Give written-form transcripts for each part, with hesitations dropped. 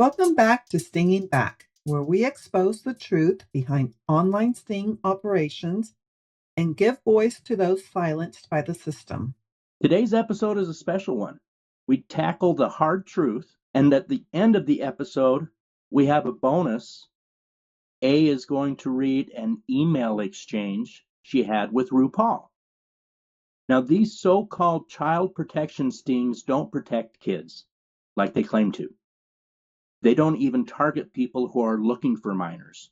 Welcome back to Stinging Back, where we expose the truth behind online sting operations and give voice to those silenced by the system. Today's episode is a special one. We tackle the hard truth, and at the end of the episode, we have a bonus. A is going to read an email exchange she had with RuPaul. Now, these so-called child protection stings don't protect kids like they claim to. They don't even target people who are looking for minors.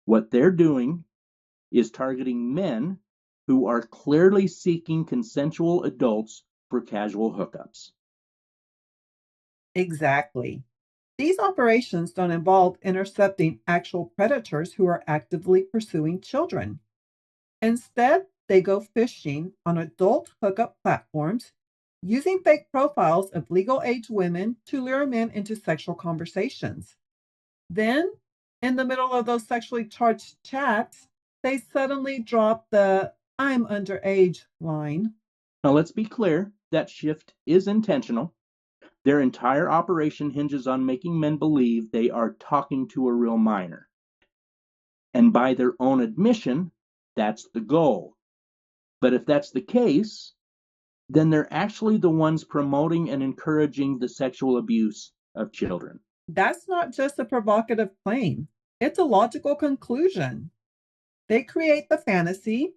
What they're doing is targeting men who are clearly seeking consensual adults for casual hookups. Exactly. These operations don't involve intercepting actual predators who are actively pursuing children. Instead, they go fishing on adult hookup platforms using fake profiles of legal age women to lure men into sexual conversations. Then, in the middle of those sexually charged chats, they suddenly drop the "I'm underage" line. Now, let's be clear, that shift is intentional. Their entire operation hinges on making men believe they are talking to a real minor. And by their own admission, that's the goal. But if that's the case, then they're actually the ones promoting and encouraging the sexual abuse of children. That's not just a provocative claim, it's a logical conclusion. They create the fantasy,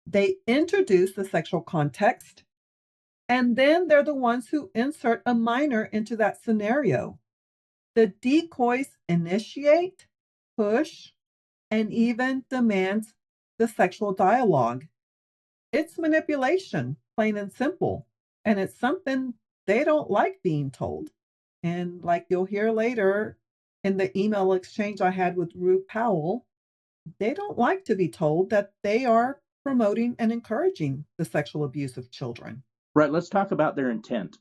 they introduce the sexual context, and then they're the ones who insert a minor into that scenario. The decoys initiate, push, and even demand the sexual dialogue. It's manipulation, plain and simple, and it's something they don't like being told. And like you'll hear later in the email exchange I had with Rue Powell, they don't like to be told that they are promoting and encouraging the sexual abuse of children. Right, let's talk about their intent.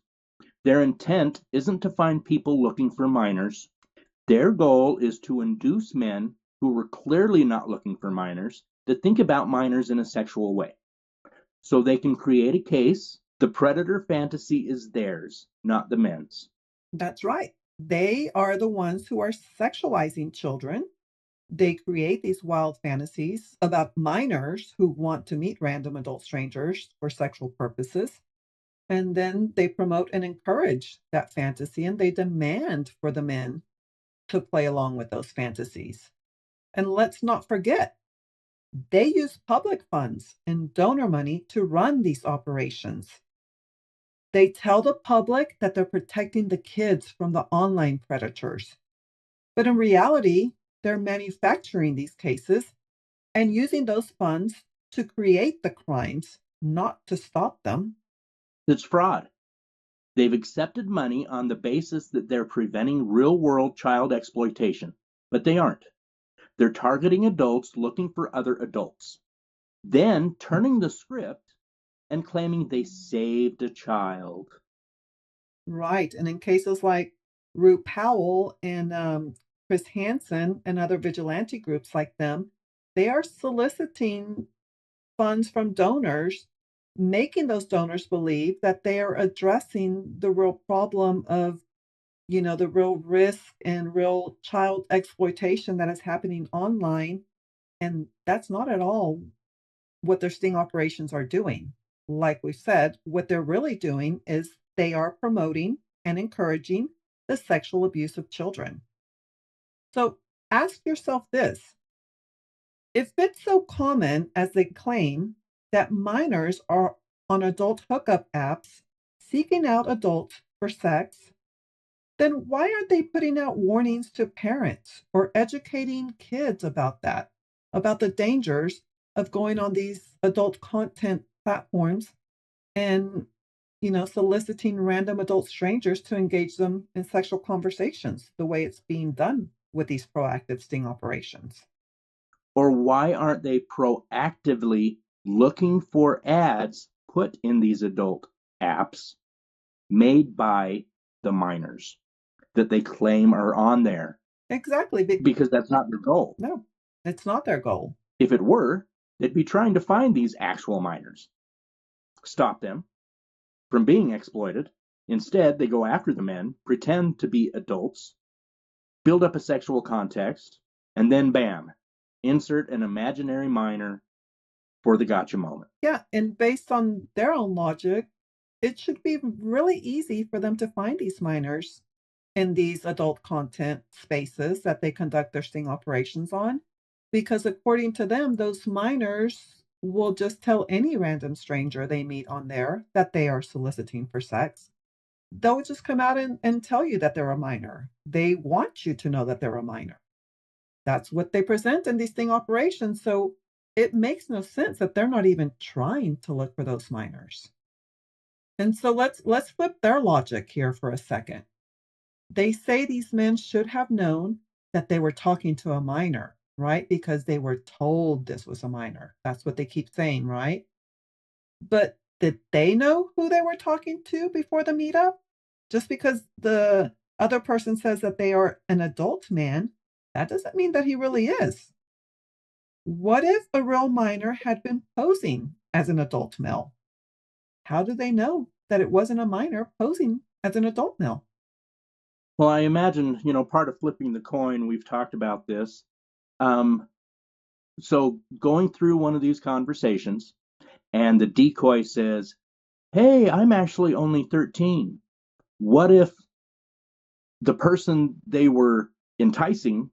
Their intent isn't to find people looking for minors. Their goal is to induce men who were clearly not looking for minors to think about minors in a sexual way. So they can create a case. The predator fantasy is theirs, not the men's. That's right. They are the ones who are sexualizing children. They create these wild fantasies about minors who want to meet random adult strangers for sexual purposes. And then they promote and encourage that fantasy and they demand for the men to play along with those fantasies. And let's not forget, they use public funds and donor money to run these operations. They tell the public that they're protecting the kids from the online predators. But in reality, they're manufacturing these cases and using those funds to create the crimes, not to stop them. It's fraud. They've accepted money on the basis that they're preventing real world child exploitation, but they aren't. They're targeting adults looking for other adults, then turning the script and claiming they saved a child. Right. And in cases like Root Powell and Chris Hansen and other vigilante groups like them, they are soliciting funds from donors, making those donors believe that they are addressing the real problem of, the real risk and real child exploitation that is happening online. And that's not at all what their sting operations are doing. Like we said, what they're really doing is they are promoting and encouraging the sexual abuse of children. So ask yourself this: if it's so common as they claim that minors are on adult hookup apps seeking out adults for sex, then why aren't they putting out warnings to parents or educating kids about that, about the dangers of going on these adult content platforms and, soliciting random adult strangers to engage them in sexual conversations the way it's being done with these proactive sting operations? Or why aren't they proactively looking for ads put in these adult apps made by the minors that they claim are on there? Exactly. Because that's not their goal. No, it's not their goal. If it were, they'd be trying to find these actual minors, stop them from being exploited. Instead, they go after the men, pretend to be adults, build up a sexual context, and then bam, insert an imaginary minor for the gotcha moment. Yeah, and based on their own logic, it should be really easy for them to find these minors in these adult content spaces that they conduct their sting operations on, because according to them, those minors will just tell any random stranger they meet on there that they are soliciting for sex. They'll just come out and tell you that they're a minor. They want you to know that they're a minor. That's what they present in these sting operations. So it makes no sense that they're not even trying to look for those minors. And so let's flip their logic here for a second. They say these men should have known that they were talking to a minor, right? Because they were told this was a minor. That's what they keep saying, right? But did they know who they were talking to before the meetup? Just because the other person says that they are an adult man, that doesn't mean that he really is. What if a real minor had been posing as an adult male? How do they know that it wasn't a minor posing as an adult male? Well, I imagine, part of flipping the coin, we've talked about this. Um, so going through one of these conversations, and the decoy says, "Hey, I'm actually only 13." What if the person they were enticing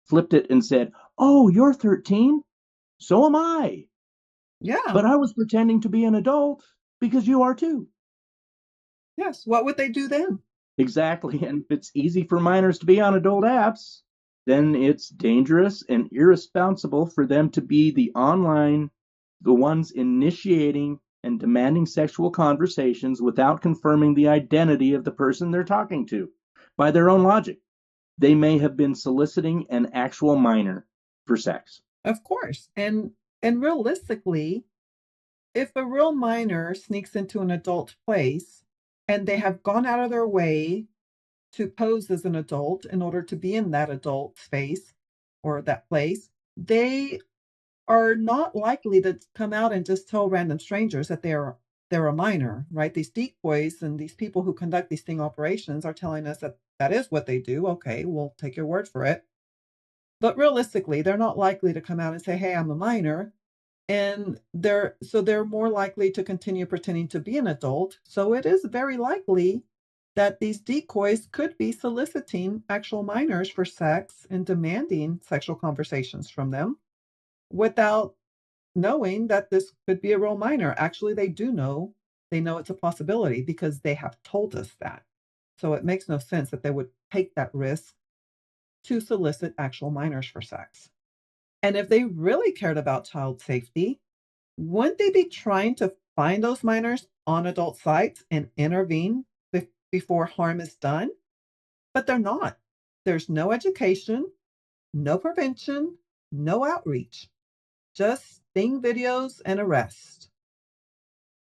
flipped it and said, "Oh, you're 13? So am I. Yeah. But I was pretending to be an adult because you are too." Yes. What would they do then? Exactly. And if it's easy for minors to be on adult apps, then it's dangerous and irresponsible for them to be the ones initiating and demanding sexual conversations without confirming the identity of the person they're talking to. By their own logic, they may have been soliciting an actual minor for sex. Of course. And realistically, if a real minor sneaks into an adult place and they have gone out of their way to pose as an adult in order to be in that adult space or that place, they are not likely to come out and just tell random strangers that they're a minor, right? These decoys and these people who conduct these sting operations are telling us that that is what they do. Okay, we'll take your word for it. But realistically, they're not likely to come out and say, "Hey, I'm a minor." And they're more likely to continue pretending to be an adult. So it is very likely that these decoys could be soliciting actual minors for sex and demanding sexual conversations from them without knowing that this could be a real minor. Actually, they do know. They know it's a possibility because they have told us that. So it makes no sense that they would take that risk to solicit actual minors for sex. And if they really cared about child safety, wouldn't they be trying to find those minors on adult sites and intervene before harm is done? But they're not. There's no education, no prevention, no outreach, just sting videos and arrest.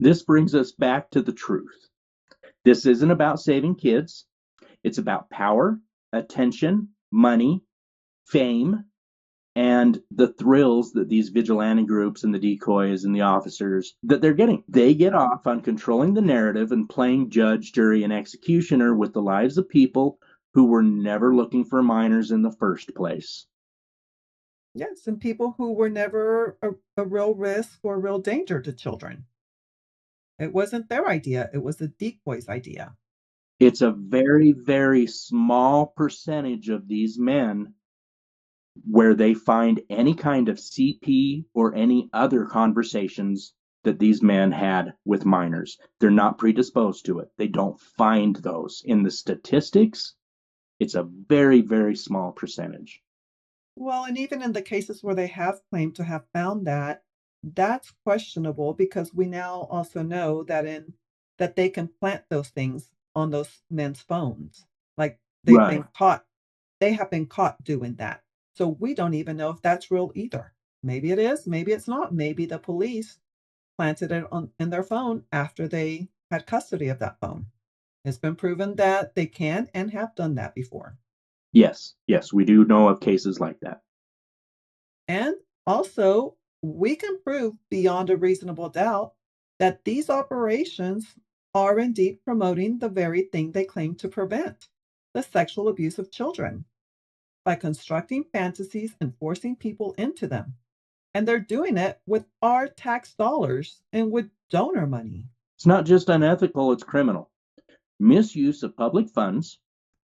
This brings us back to the truth. This isn't about saving kids. It's about power, attention, money, fame, and the thrills that these vigilante groups and the decoys and the officers that they're getting. They get off on controlling the narrative and playing judge, jury, and executioner with the lives of people who were never looking for minors in the first place. Yes, and people who were never a real risk or a real danger to children. It wasn't their idea, it was the decoy's idea. It's a very, very small percentage of these men where they find any kind of CP or any other conversations that these men had with minors. They're not predisposed to it. They don't find those. In the statistics, it's a very, very small percentage. Well, and even in the cases where they have claimed to have found that, that's questionable because we now also know that they can plant those things on those men's phones. Like Right. they have been caught doing that. So we don't even know if that's real either. Maybe it is, maybe it's not. Maybe the police planted it on in their phone after they had custody of that phone. It's been proven that they can and have done that before. Yes, yes, we do know of cases like that. And also, we can prove beyond a reasonable doubt that these operations are indeed promoting the very thing they claim to prevent, the sexual abuse of children. by constructing fantasies and forcing people into them. And they're doing it with our tax dollars and with donor money. It's not just unethical, it's criminal. Misuse of public funds,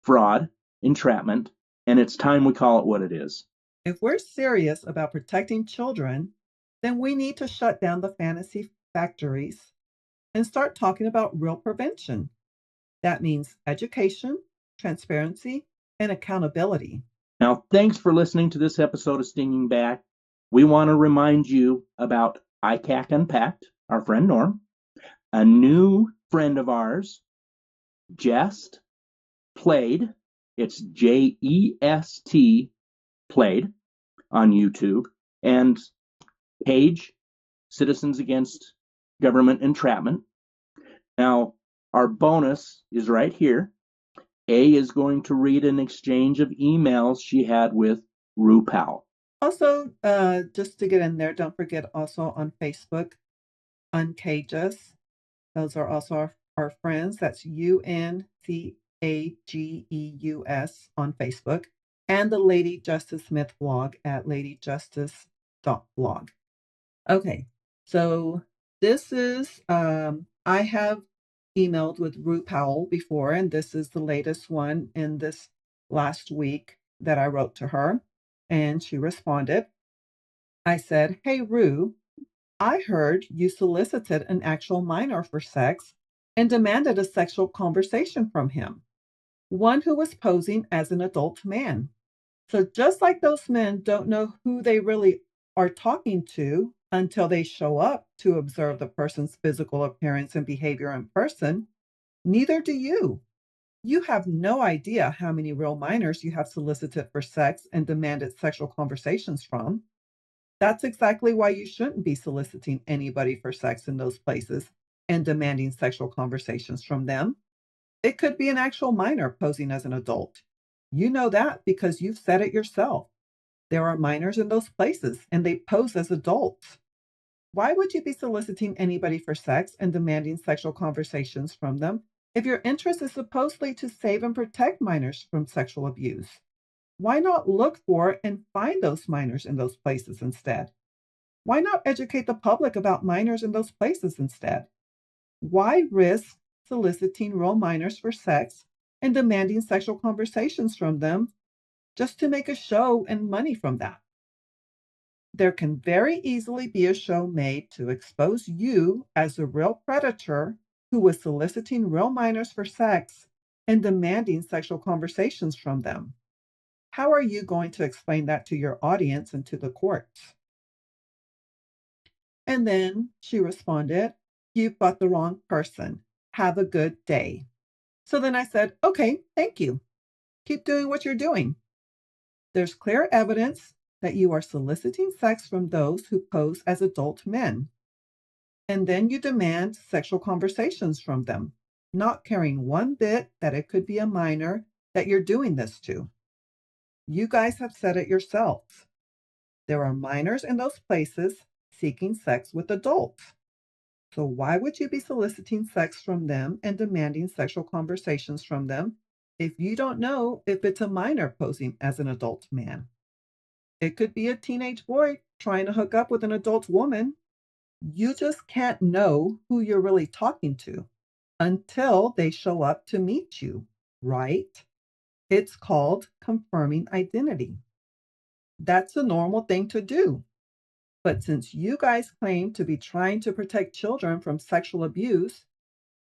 fraud, entrapment, and it's time we call it what it is. If we're serious about protecting children, then we need to shut down the fantasy factories and start talking about real prevention. That means education, transparency, and accountability. Now, thanks for listening to this episode of Stinging Back. We want to remind you about ICAC Unpacked, our friend Norm, a new friend of ours, Jest Played. It's JEST Played on YouTube, and Page, Citizens Against Government Entrapment. Now, our bonus is right here. A is going to read an exchange of emails she had with Rue Powell. Also, just to get in there, don't forget also on Facebook, Uncageous. Those are also our friends. That's UNCAGEUS on Facebook. And the Lady Justice Smith blog at ladyjustice.blog. Okay, so this is, I have emailed with Rue Powell before, and this is the latest one in this last week that I wrote to her, and she responded. I said, "Hey, Rue, I heard you solicited an actual minor for sex and demanded a sexual conversation from him, one who was posing as an adult man. So just like those men don't know who they really are talking to until they show up to observe the person's physical appearance and behavior in person, neither do you. You have no idea how many real minors you have solicited for sex and demanded sexual conversations from. That's exactly why you shouldn't be soliciting anybody for sex in those places and demanding sexual conversations from them. It could be an actual minor posing as an adult. You know that because you've said it yourself. There are minors in those places and they pose as adults. Why would you be soliciting anybody for sex and demanding sexual conversations from them if your interest is supposedly to save and protect minors from sexual abuse? Why not look for and find those minors in those places instead? Why not educate the public about minors in those places instead? Why risk soliciting real minors for sex and demanding sexual conversations from them just to make a show and money from that? There can very easily be a show made to expose you as a real predator who was soliciting real minors for sex and demanding sexual conversations from them. How are you going to explain that to your audience and to the courts? And then she responded, "You've got the wrong person. Have a good day." So then I said, "Okay, thank you. Keep doing what you're doing. There's clear evidence that you are soliciting sex from those who pose as adult men. And then you demand sexual conversations from them, not caring one bit that it could be a minor that you're doing this to. You guys have said it yourselves. There are minors in those places seeking sex with adults. So why would you be soliciting sex from them and demanding sexual conversations from them if you don't know if it's a minor posing as an adult man? It could be a teenage boy trying to hook up with an adult woman. You just can't know who you're really talking to until they show up to meet you, right? It's called confirming identity. That's a normal thing to do. But since you guys claim to be trying to protect children from sexual abuse,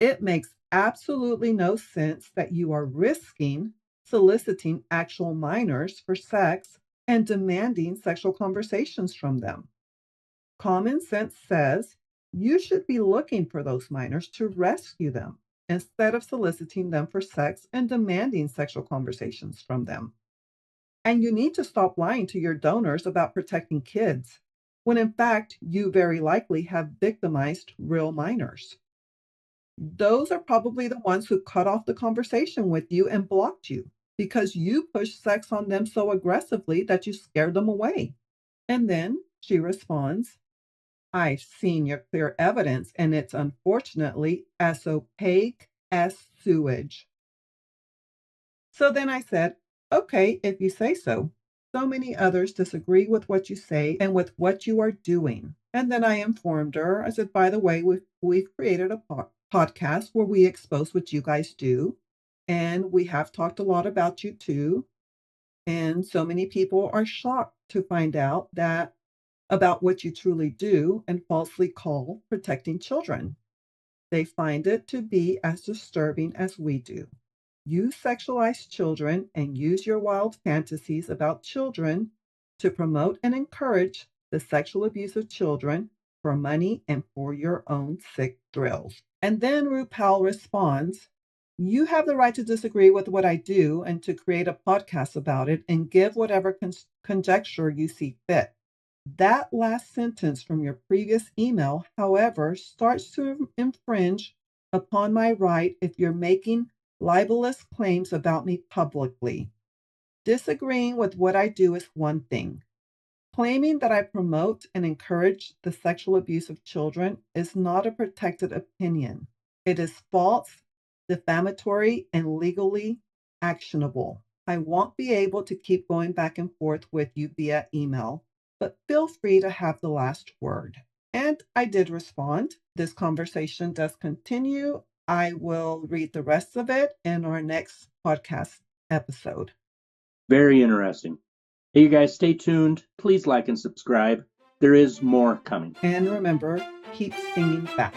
it makes absolutely no sense that you are risking soliciting actual minors for sex and demanding sexual conversations from them. Common sense says you should be looking for those minors to rescue them instead of soliciting them for sex and demanding sexual conversations from them. And you need to stop lying to your donors about protecting kids, when in fact you very likely have victimized real minors. Those are probably the ones who cut off the conversation with you and blocked you because you pushed sex on them so aggressively that you scared them away. And then she responds, "I've seen your clear evidence, and it's unfortunately as opaque as sewage." So then I said, Okay, if you say so. So many others disagree with what you say and with what you are doing. And then I informed her. I said, by the way, we've created a podcast where we expose what you guys do. And we have talked a lot about you too. And so many people are shocked to find out that about what you truly do and falsely call protecting children. They find it to be as disturbing as we do. You sexualize children and use your wild fantasies about children to promote and encourage the sexual abuse of children for money and for your own sick thrills. And then RuPaul responds, you have the right to disagree with what I do and to create a podcast about it and give whatever conjecture you see fit. That last sentence from your previous email, however, starts to infringe upon my right if you're making libelous claims about me publicly. Disagreeing with what I do is one thing. Claiming that I promote and encourage the sexual abuse of children is not a protected opinion. It is false, defamatory, and legally actionable. I won't be able to keep going back and forth with you via email, but feel free to have the last word. And I did respond. This conversation does continue. I will read the rest of it in our next podcast episode. Very interesting. Hey, you guys, stay tuned. Please like and subscribe. There is more coming. And remember, keep singing back.